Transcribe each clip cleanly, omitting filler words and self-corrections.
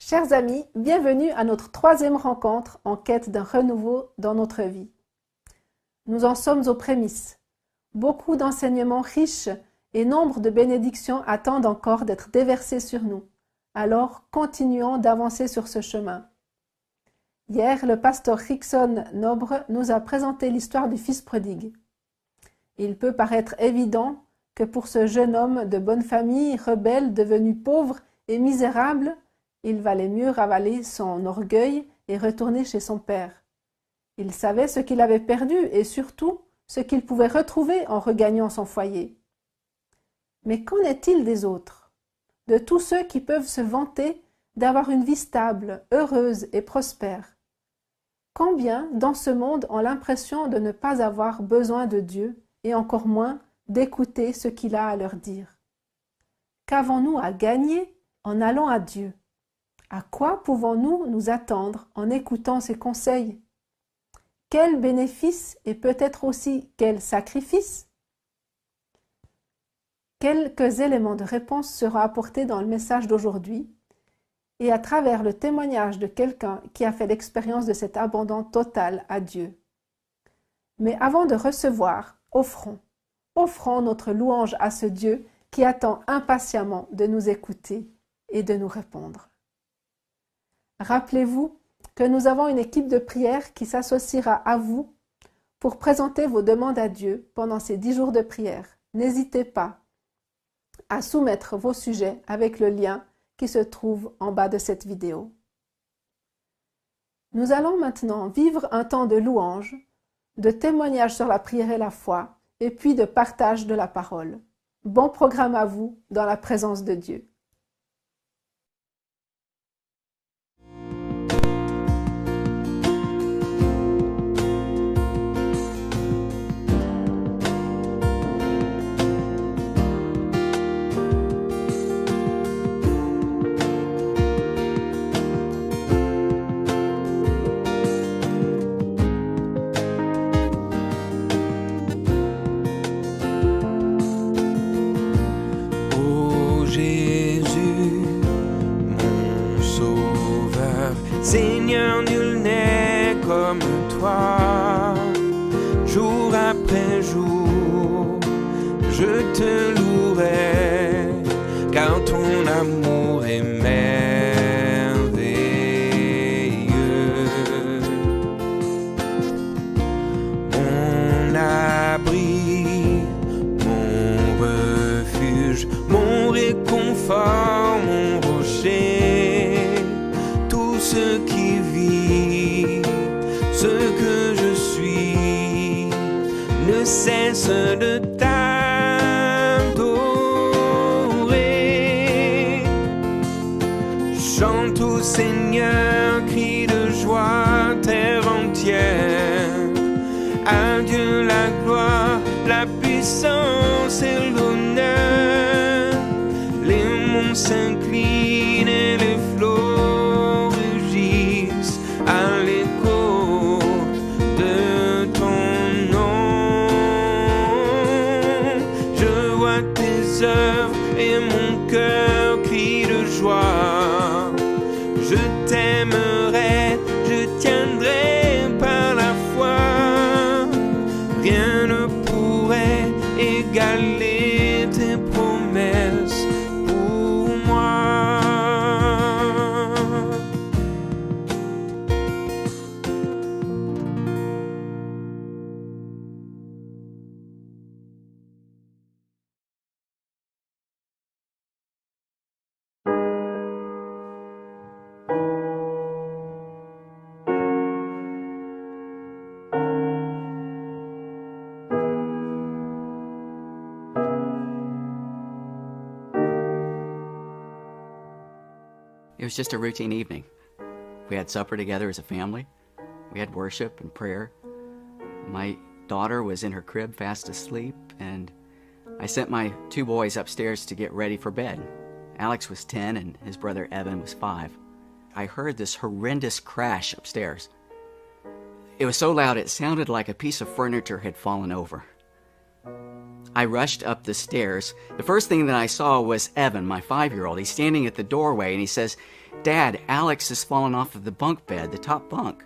Chers amis, bienvenue à notre troisième rencontre en quête d'un renouveau dans notre vie. Nous en sommes aux prémices. Beaucoup d'enseignements riches et nombre de bénédictions attendent encore d'être déversées sur nous. Alors, continuons d'avancer sur ce chemin. Hier, le pasteur Rickson Nobre nous a présenté l'histoire du fils prodigue. Il peut paraître évident que pour ce jeune homme de bonne famille, rebelle, devenu pauvre et misérable, il valait mieux ravaler son orgueil et retourner chez son père. Il savait ce qu'il avait perdu et surtout ce qu'il pouvait retrouver en regagnant son foyer. Mais qu'en est-il des autres? De tous ceux qui peuvent se vanter d'avoir une vie stable, heureuse et prospère? Combien dans ce monde ont l'impression de ne pas avoir besoin de Dieu et encore moins d'écouter ce qu'il a à leur dire? Qu'avons-nous à gagner en allant à Dieu? À quoi pouvons-nous nous attendre en écoutant ses conseils? Quel bénéfice et peut-être aussi quel sacrifice? Quelques éléments de réponse seront apportés dans le message d'aujourd'hui et à travers le témoignage de quelqu'un qui a fait l'expérience de cet abandon total à Dieu. Mais avant de recevoir, offrons notre louange à ce Dieu qui attend impatiemment de nous écouter et de nous répondre. Rappelez-vous que nous avons une équipe de prière qui s'associera à vous pour présenter vos demandes à Dieu pendant ces 10 jours de prière. N'hésitez pas à soumettre vos sujets avec le lien qui se trouve en bas de cette vidéo. Nous allons maintenant vivre un temps de louange, de témoignage sur la prière et la foi, et puis de partage de la parole. Bon programme à vous dans la présence de Dieu. Seigneur, nul n'est comme toi. Jour après jour, je te louerai, car ton amour est merveilleux. Mon abri, mon refuge, mon réconfort, mon rocher, ce qui vit, ce que je suis, ne cesse de t'adorer. Chante au Seigneur, crie de joie, terre entière. À Dieu la gloire, la puissance et l'honneur. Les monts s'inclinent et les flots à l'écho de ton nom. Je vois tes œuvres et mon cœur crie de joie. Je t'aimerai, je tiendrai par la foi. Rien ne pourrait égaler tes promesses pour moi. It was just a routine evening. We had supper together as a family. We had worship and prayer. My daughter was in her crib fast asleep, and I sent my 2 boys upstairs to get ready for bed. Alex was 10 and his brother Evan was 5. I heard this horrendous crash upstairs. It was so loud it sounded like a piece of furniture had fallen over. I rushed up the stairs. The first thing that I saw was Evan, my 5-year-old. He's standing at the doorway and he says, "Dad, Alex has fallen off of the bunk bed, the top bunk."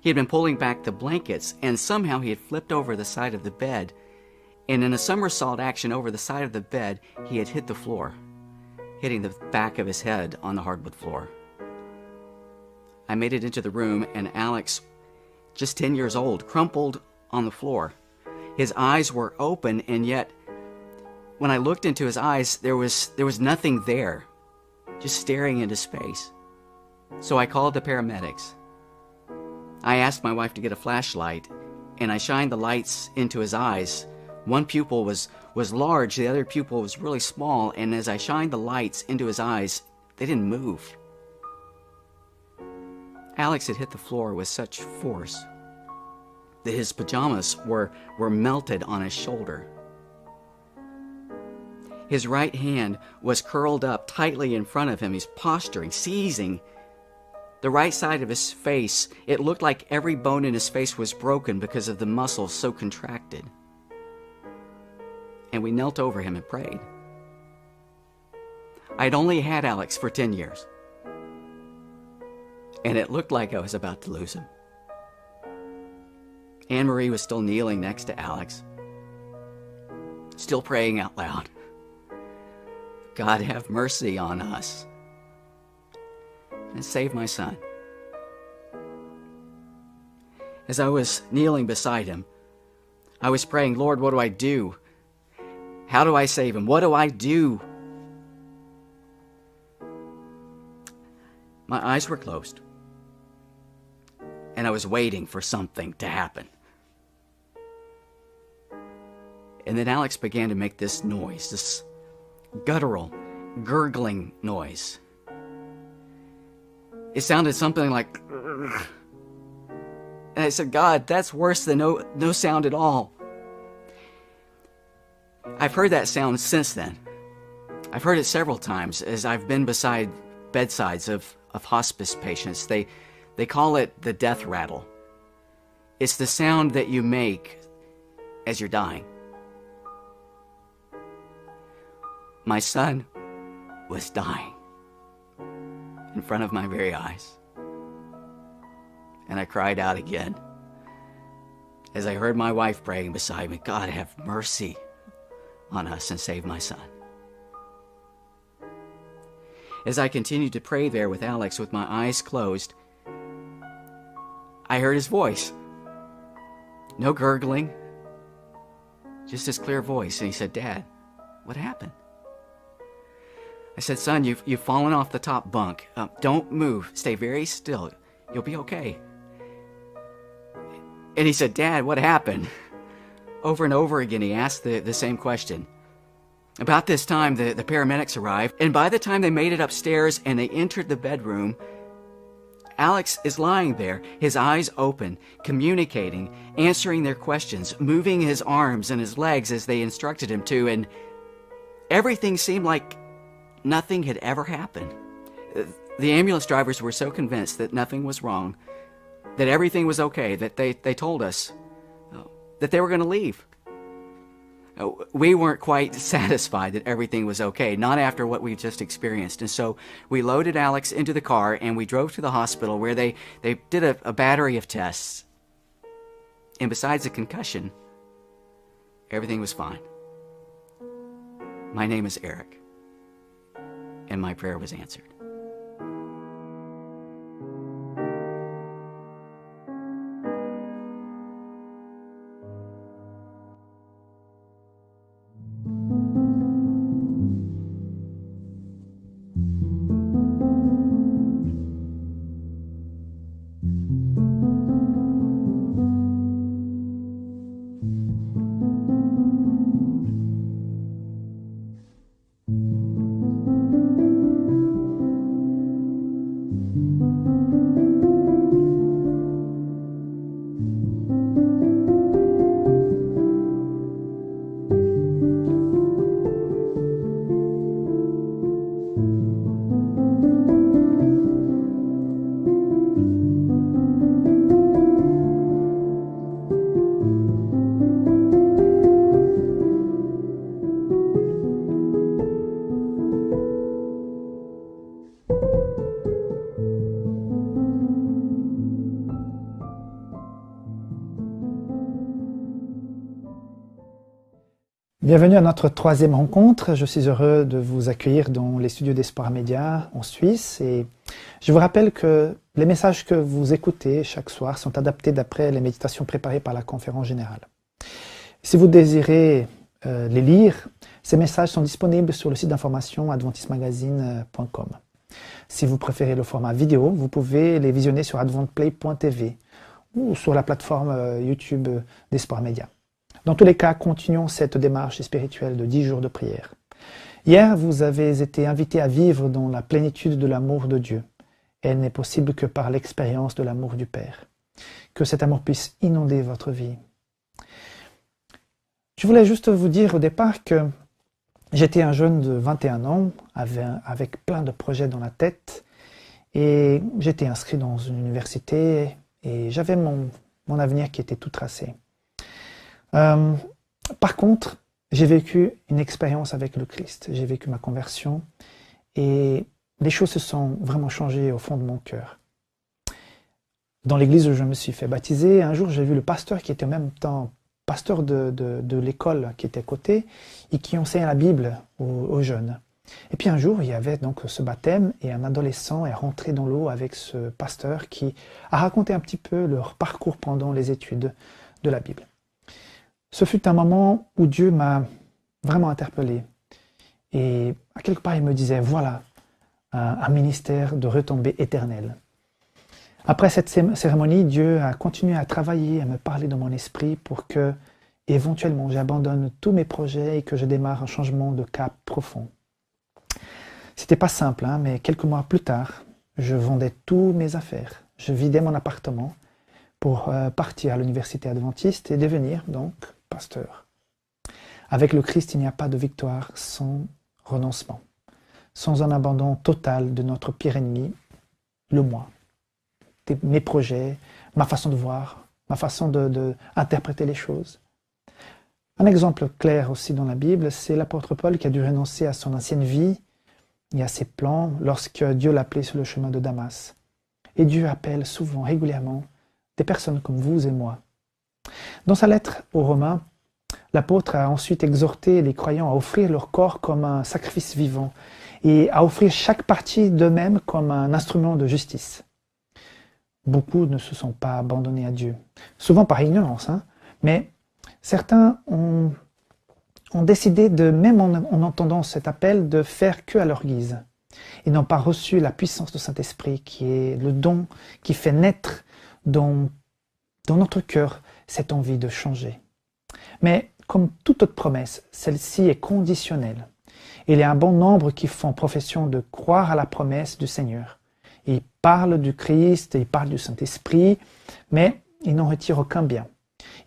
He had been pulling back the blankets and somehow he had flipped over the side of the bed. And in a somersault action over the side of the bed, he had hit the floor, hitting the back of his head on the hardwood floor. I made it into the room and Alex, just 10 years old, crumpled on the floor. His eyes were open, and yet when I looked into his eyes, there was nothing there, just staring into space. So I called the paramedics. I asked my wife to get a flashlight, and I shined the lights into his eyes. One pupil was large, the other pupil was really small, and as I shined the lights into his eyes, they didn't move. Alex had hit the floor with such force that his pajamas were melted on his shoulder. His right hand was curled up tightly in front of him. He's posturing, seizing the right side of his face. It looked like every bone in his face was broken because of the muscles so contracted. And we knelt over him and prayed. I'd only had Alex for 10 years. And it looked like I was about to lose him. Anne-Marie was still kneeling next to Alex, still praying out loud, "God, have mercy on us and save my son." As I was kneeling beside him, I was praying, "Lord, what do I do? How do I save him? What do I do?" My eyes were closed, and I was waiting for something to happen. And then Alex began to make this noise, this guttural, gurgling noise. It sounded something like, "Ugh." And I said, "God, that's worse than no sound at all." I've heard that sound since then. I've heard it several times as I've been beside bedsides of hospice patients. They call it the death rattle. It's the sound that you make as you're dying. My son was dying in front of my very eyes. And I cried out again as I heard my wife praying beside me, "God, have mercy on us and save my son." As I continued to pray there with Alex with my eyes closed, I heard his voice. No gurgling, just his clear voice. And he said, "Dad, what happened?" I said, "Son, you've fallen off the top bunk. Don't move. Stay very still. You'll be okay." And he said, "Dad, what happened?" Over and over again, he asked the same question. About this time, the paramedics arrived, and by the time they made it upstairs and they entered the bedroom, Alex is lying there, his eyes open, communicating, answering their questions, moving his arms and his legs as they instructed him to, and everything seemed like nothing had ever happened. The ambulance drivers were so convinced that nothing was wrong, that everything was okay, that they told us that they were going to leave. We weren't quite satisfied that everything was okay, not after what we just experienced. And so we loaded Alex into the car and we drove to the hospital where they did a battery of tests. And besides a concussion, everything was fine. My name is Eric, and my prayer was answered. Bienvenue à notre troisième rencontre. Je suis heureux de vous accueillir dans les studios d'Espoir Média en Suisse. Et je vous rappelle que les messages que vous écoutez chaque soir sont adaptés d'après les méditations préparées par la conférence générale. Si vous désirez les lire, ces messages sont disponibles sur le site d'information adventismagazine.com. Si vous préférez le format vidéo, vous pouvez les visionner sur adventplay.tv ou sur la plateforme YouTube d'Espoir Média. Dans tous les cas, continuons cette démarche spirituelle de 10 jours de prière. Hier, vous avez été invité à vivre dans la plénitude de l'amour de Dieu. Elle n'est possible que par l'expérience de l'amour du Père. Que cet amour puisse inonder votre vie. Je voulais juste vous dire au départ que j'étais un jeune de 21 ans, avec plein de projets dans la tête, et j'étais inscrit dans une université, et j'avais mon avenir qui était tout tracé. Par contre, j'ai vécu une expérience avec le Christ, j'ai vécu ma conversion et les choses se sont vraiment changées au fond de mon cœur. Dans l'église où je me suis fait baptiser, un jour j'ai vu le pasteur qui était en même temps pasteur de l'école qui était à côté et qui enseignait la Bible aux jeunes. Et puis un jour, il y avait donc ce baptême et un adolescent est rentré dans l'eau avec ce pasteur qui a raconté un petit peu leur parcours pendant les études de la Bible. Ce fut un moment où Dieu m'a vraiment interpellé. Et à quelque part, il me disait, voilà, un ministère de retombées éternelles. Après cette cérémonie, Dieu a continué à travailler, à me parler dans mon esprit pour que, éventuellement, j'abandonne tous mes projets et que je démarre un changement de cap profond. C'était pas simple, hein, mais quelques mois plus tard, je vendais tous mes affaires. Je vidais mon appartement pour partir à l'université adventiste et devenir donc pasteur. Avec le Christ, il n'y a pas de victoire sans renoncement, sans un abandon total de notre pire ennemi, le moi. Mes projets, ma façon de voir, ma façon d'interpréter les choses. Un exemple clair aussi dans la Bible, c'est l'apôtre Paul qui a dû renoncer à son ancienne vie et à ses plans lorsque Dieu l'appelait sur le chemin de Damas. Et Dieu appelle souvent, régulièrement, des personnes comme vous et moi. Dans sa lettre aux Romains, l'apôtre a ensuite exhorté les croyants à offrir leur corps comme un sacrifice vivant et à offrir chaque partie d'eux-mêmes comme un instrument de justice. Beaucoup ne se sont pas abandonnés à Dieu, souvent par ignorance, hein, mais certains ont décidé, même en entendant cet appel, de faire que à leur guise. Ils n'ont pas reçu la puissance du Saint-Esprit qui est le don qui fait naître dans notre cœur cette envie de changer. Mais comme toute autre promesse, celle-ci est conditionnelle. Il y a un bon nombre qui font profession de croire à la promesse du Seigneur. Ils parlent du Christ, ils parlent du Saint-Esprit, mais ils n'en retirent aucun bien.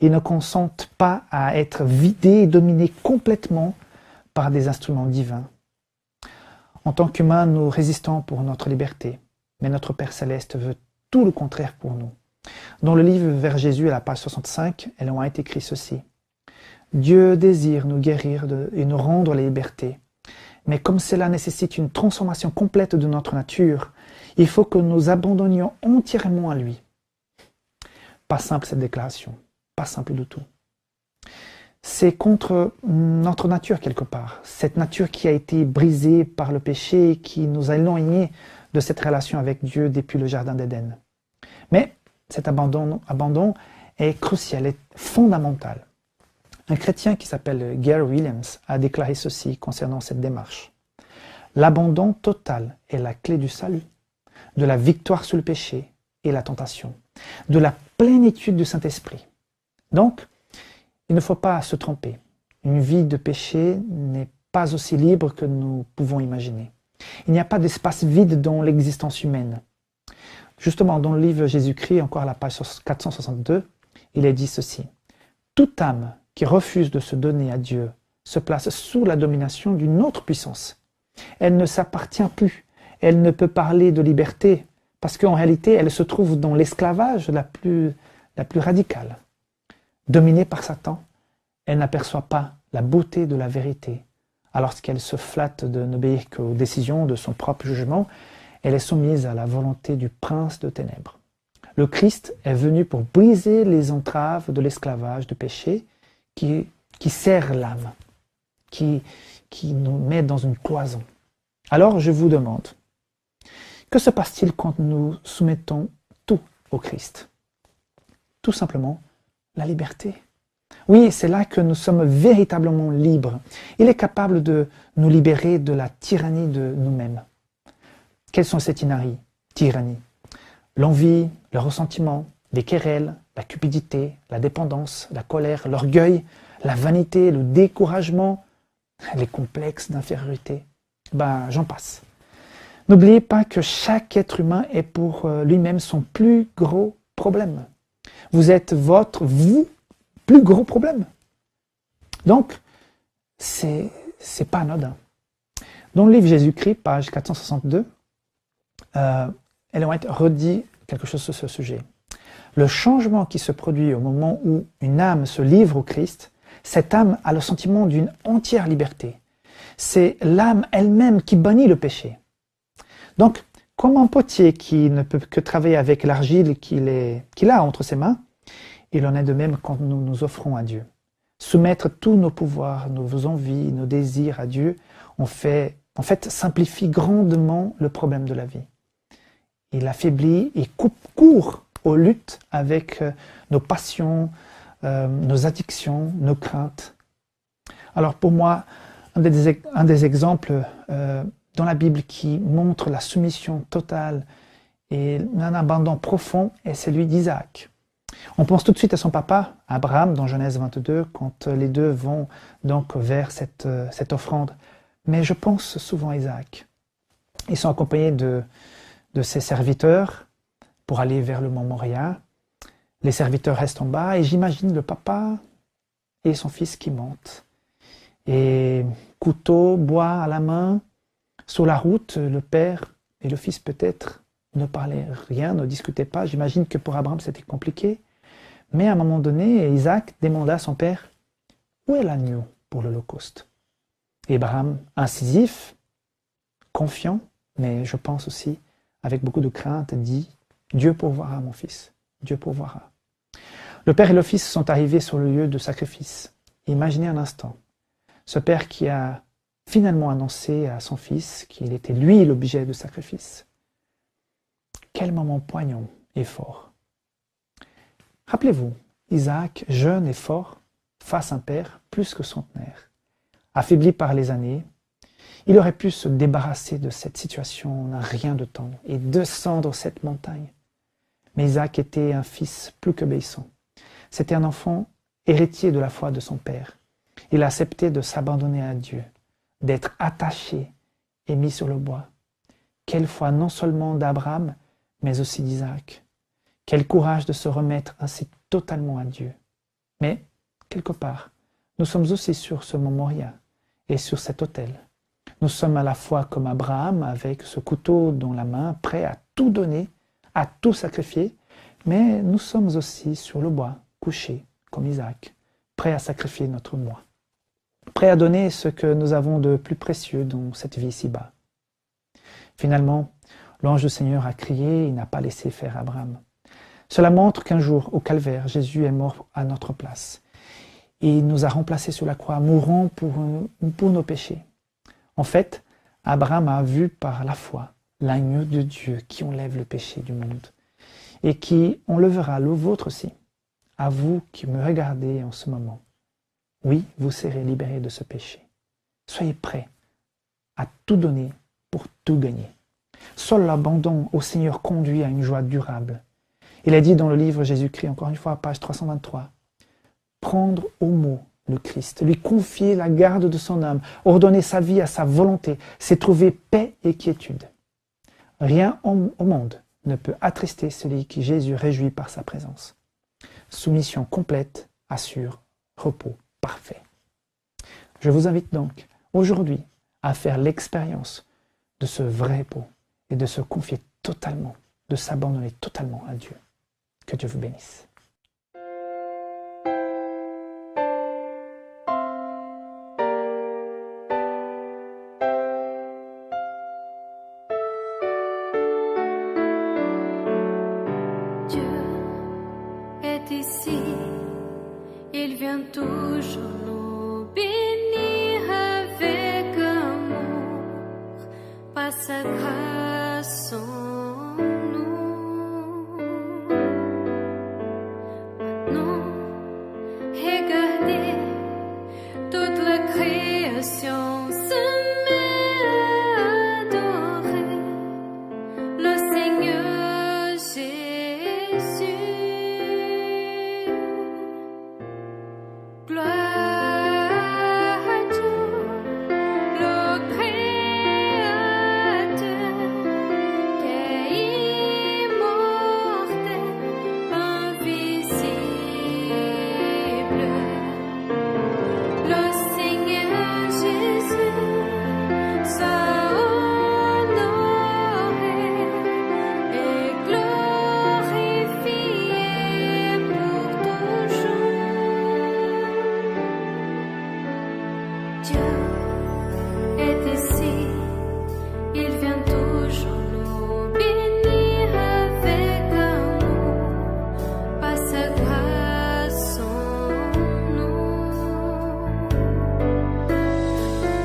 Ils ne consentent pas à être vidés et dominés complètement par des instruments divins. En tant qu'humains, nous résistons pour notre liberté, mais notre Père Céleste veut tout le contraire pour nous. Dans le livre Vers Jésus, à la page 65, il a été écrit ceci. « Dieu désire nous guérir et nous rendre la liberté. Mais comme cela nécessite une transformation complète de notre nature, il faut que nous abandonnions entièrement à lui. » Pas simple cette déclaration, pas simple du tout. C'est contre notre nature quelque part, cette nature qui a été brisée par le péché et qui nous a éloignés de cette relation avec Dieu depuis le Jardin d'Éden. Mais cet abandon est crucial, est fondamental. Un chrétien qui s'appelle Gary Williams a déclaré ceci concernant cette démarche. L'abandon total est la clé du salut, de la victoire sur le péché et la tentation, de la plénitude du Saint-Esprit. Donc, il ne faut pas se tromper. Une vie de péché n'est pas aussi libre que nous pouvons imaginer. Il n'y a pas d'espace vide dans l'existence humaine. Justement, dans le livre Jésus-Christ, encore à la page 462, il est dit ceci. Toute âme qui refuse de se donner à Dieu se place sous la domination d'une autre puissance. Elle ne s'appartient plus. Elle ne peut parler de liberté parce qu'en réalité, elle se trouve dans l'esclavage la plus radicale. Dominée par Satan, elle n'aperçoit pas la beauté de la vérité. Alors qu'elle se flatte de n'obéir qu'aux décisions de son propre jugement, elle est soumise à la volonté du prince de ténèbres. Le Christ est venu pour briser les entraves de l'esclavage du péché qui serre l'âme. qui nous met dans une cloison. Alors je vous demande, que se passe-t-il quand nous soumettons tout au Christ? Tout simplement la liberté. Oui, c'est là que nous sommes véritablement libres. Il est capable de nous libérer de la tyrannie de nous-mêmes. Quelles sont ces tyrannies? L'envie, le ressentiment, les querelles, la cupidité, la dépendance, la colère, l'orgueil, la vanité, le découragement, les complexes d'infériorité. J'en passe. N'oubliez pas que chaque être humain est pour lui-même son plus gros problème. Vous êtes vous, plus gros problème. Donc, c'est pas anodin. Dans le livre Jésus-Christ, page 462, Ellen White redit quelque chose sur ce sujet. Le changement qui se produit au moment où une âme se livre au Christ, cette âme a le sentiment d'une entière liberté. C'est l'âme elle-même qui bannit le péché. Donc, comme un potier qui ne peut que travailler avec l'argile qu'il a entre ses mains, il en est de même quand nous nous offrons à Dieu. Soumettre tous nos pouvoirs, nos envies, nos désirs à Dieu, en fait, simplifie grandement le problème de la vie. Il affaiblit et coupe court aux luttes avec nos passions, nos addictions, nos craintes. Alors pour moi, un des exemples dans la Bible qui montre la soumission totale et un abandon profond est celui d'Isaac. On pense tout de suite à son papa, Abraham, dans Genèse 22, quand les deux vont donc vers cette offrande. Mais je pense souvent à Isaac. Ils sont accompagnés de ses serviteurs pour aller vers le mont Moria. Les serviteurs restent en bas et j'imagine le papa et son fils qui montent. Et couteau, bois à la main, sur la route, le père et le fils peut-être ne parlaient rien, ne discutaient pas. J'imagine que pour Abraham c'était compliqué. Mais à un moment donné, Isaac demanda à son père « Où est l'agneau pour l'Holocauste ?» Et Abraham, incisif, confiant, mais je pense aussi avec beaucoup de crainte, dit « Dieu pourvoira, mon fils, Dieu pourvoira. » Le père et le fils sont arrivés sur le lieu de sacrifice. Imaginez un instant, ce père qui a finalement annoncé à son fils qu'il était lui l'objet de sacrifice. Quel moment poignant et fort. Rappelez-vous, Isaac, jeune et fort, face à un père plus que centenaire, affaibli par les années, il aurait pu se débarrasser de cette situation en un rien de temps et descendre cette montagne. Mais Isaac était un fils plus qu'obéissant. C'était un enfant héritier de la foi de son père. Il a accepté de s'abandonner à Dieu, d'être attaché et mis sur le bois. Quelle foi non seulement d'Abraham, mais aussi d'Isaac. Quel courage de se remettre ainsi totalement à Dieu. Mais, quelque part, nous sommes aussi sur ce mont Moria et sur cet autel. Nous sommes à la fois comme Abraham, avec ce couteau dans la main, prêt à tout donner, à tout sacrifier, mais nous sommes aussi sur le bois, couchés, comme Isaac, prêts à sacrifier notre moi, prêts à donner ce que nous avons de plus précieux dans cette vie ici-bas. Finalement, l'ange du Seigneur a crié, il n'a pas laissé faire Abraham. Cela montre qu'un jour, au calvaire, Jésus est mort à notre place. Et il nous a remplacés sur la croix, mourant pour nos péchés. En fait, Abraham a vu par la foi l'agneau de Dieu qui enlève le péché du monde et qui enlèvera le vôtre aussi. À vous qui me regardez en ce moment, oui, vous serez libérés de ce péché. Soyez prêts à tout donner pour tout gagner. Seul l'abandon au Seigneur conduit à une joie durable. Il est dit dans le livre Jésus-Christ, encore une fois, page 323, « Prendre au mot le Christ, lui confier la garde de son âme, ordonner sa vie à sa volonté, c'est trouver paix et quiétude. Rien au monde ne peut attrister celui qui Jésus réjouit par sa présence. Soumission complète assure repos parfait. » Je vous invite donc aujourd'hui à faire l'expérience de ce vrai repos et de se confier totalement, de s'abandonner totalement à Dieu. Que Dieu vous bénisse. Dieu est ici, il vient toujours nous bénir. par sa grâce en nous. Maintenant, regardez, toute la création se met à adorer le Seigneur Jésus. Gloire à Dieu, le Créateur, qui est immortel, invisible. Le Seigneur Jésus soit honoré et glorifié pour toujours. Dieu est ici, il vient toujours nous bénir avec amour, par sa grâce en nous.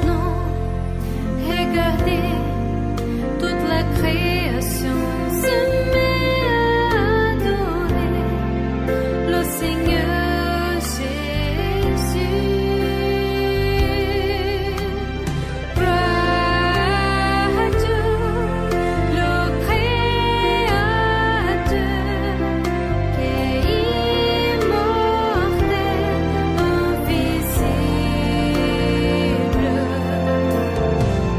Non, regardez, toute la création se met à adorer le Seigneur Jésus. Gloire à Dieu, le Créateur, qui est immortel, invisible.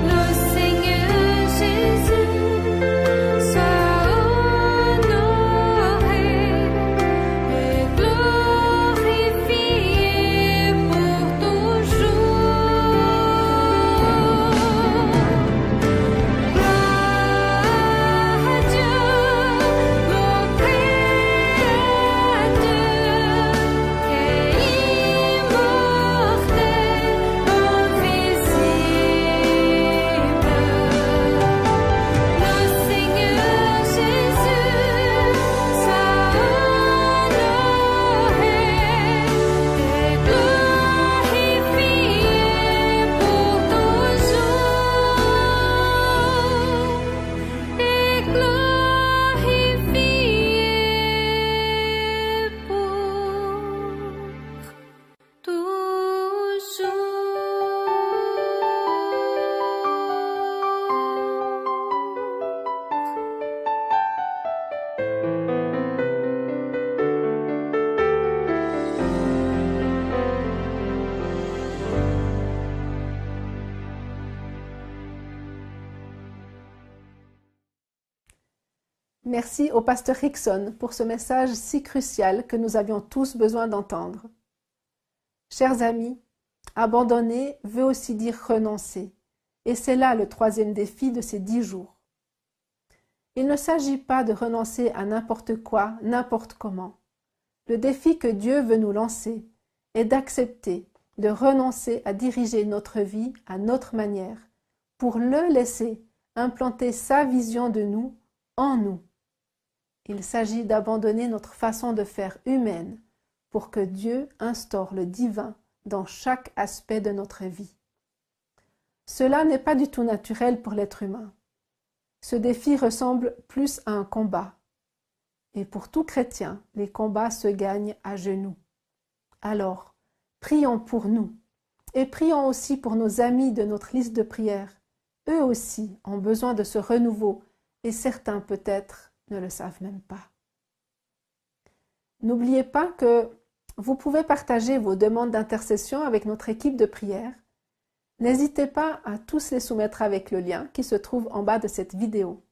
Le Seigneur Jésus soit honoré et glorifié pour toujours. Gloire à Dieu, le Créateur, qui est immortel, invisible. Le Seigneur Jésus soit honoré et glorifié pour toujours. Et glorifié pour toujours. Merci au pasteur Rickson pour ce message si crucial que nous avions tous besoin d'entendre. Chers amis, abandonner veut aussi dire renoncer, et c'est là le troisième défi de ces 10 jours. Il ne s'agit pas de renoncer à n'importe quoi, n'importe comment. Le défi que Dieu veut nous lancer est d'accepter de renoncer à diriger notre vie à notre manière, pour le laisser implanter sa vision de nous en nous. Il s'agit d'abandonner notre façon de faire humaine pour que Dieu instaure le divin dans chaque aspect de notre vie. Cela n'est pas du tout naturel pour l'être humain. Ce défi ressemble plus à un combat. Et pour tout chrétien, les combats se gagnent à genoux. Alors, prions pour nous et prions aussi pour nos amis de notre liste de prières. Eux aussi ont besoin de ce renouveau et certains peut-être ne le savent même pas. N'oubliez pas que vous pouvez partager vos demandes d'intercession avec notre équipe de prière. N'hésitez pas à tous les soumettre avec le lien qui se trouve en bas de cette vidéo.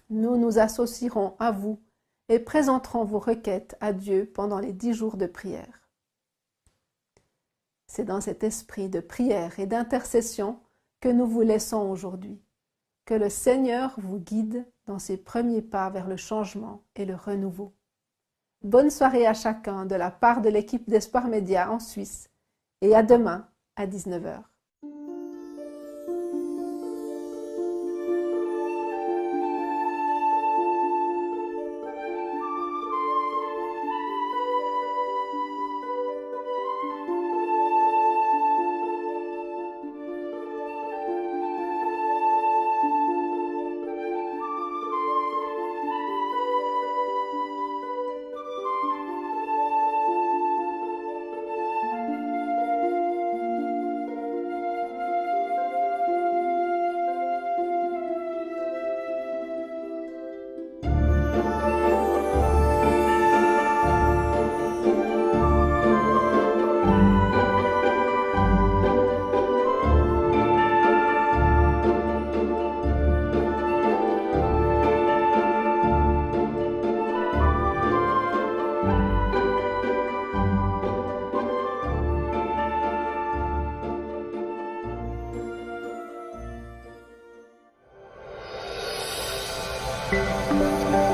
Nous nous associerons à vous et présenterons vos requêtes à Dieu pendant les 10 jours de prière. C'est dans cet esprit de prière et d'intercession que nous vous laissons aujourd'hui. Que le Seigneur vous guide dans ses premiers pas vers le changement et le renouveau. Bonne soirée à chacun de la part de l'équipe d'Espoir Média en Suisse et à demain à 19h. Thank